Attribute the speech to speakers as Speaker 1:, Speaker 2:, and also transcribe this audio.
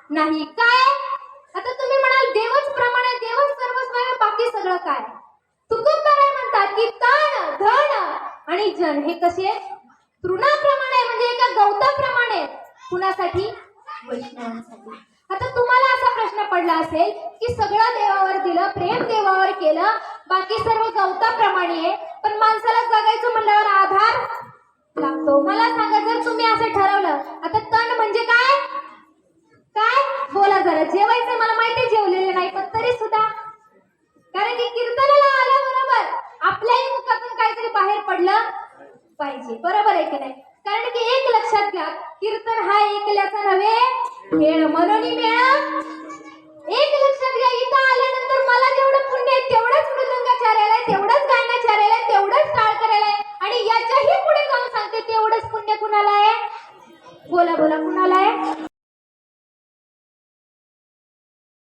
Speaker 1: नाही. काय? आता तुम्ही म्हणाल देवच प्रमाण आहे, देवच सर्वस्व आहे, बाकी सगळं काय? तुकोबराय म्हणतात की तन धन आणि जन हे कसे तृणाप्रमाणे, म्हणजे एका गवताप्रमाणे. कुणासाठी? वैष्णवांसाठी. आता तुम्हाला असा प्रश्न पडला असेल की सगळं देवावर दिलं, प्रेम देवावर केलं, बाकी सर्व गवताप्रमाणे आहे, पण माणसाला जगायचं म्हणल्यावर आधार लागतो. मला सांगा, जर तुम्ही असं ठरवलं, आता तण म्हणजे काय? काय? बोला जरा. जेवायचं मला माहिती, जेवलेले नाही, पण तरी सुद्धा, कारण की कीर्तनाला आल्याबरोबर आपल्याही मुखातून काहीतरी बाहेर पडलं पाहिजे. बरोबर आहे की नाही? कारण की एक लक्षात घ्या, कीर्तन हा एकल्याचा नव्हे खेळ, म्हणून मेळ. एक लक्षात घ्या, इथं आल्यानंतर मला जेवढं पुण्य आहे तेवढंच मृदंगाचार्याला आहे, तेवढंच गायनाचार्याला आहे, तेवढंच टाळ करायला आहे, आणि याच्याही पुढे जाऊन सांगते तेवढंच पुण्य कुणाला आहे? बोला बोला, कुणाला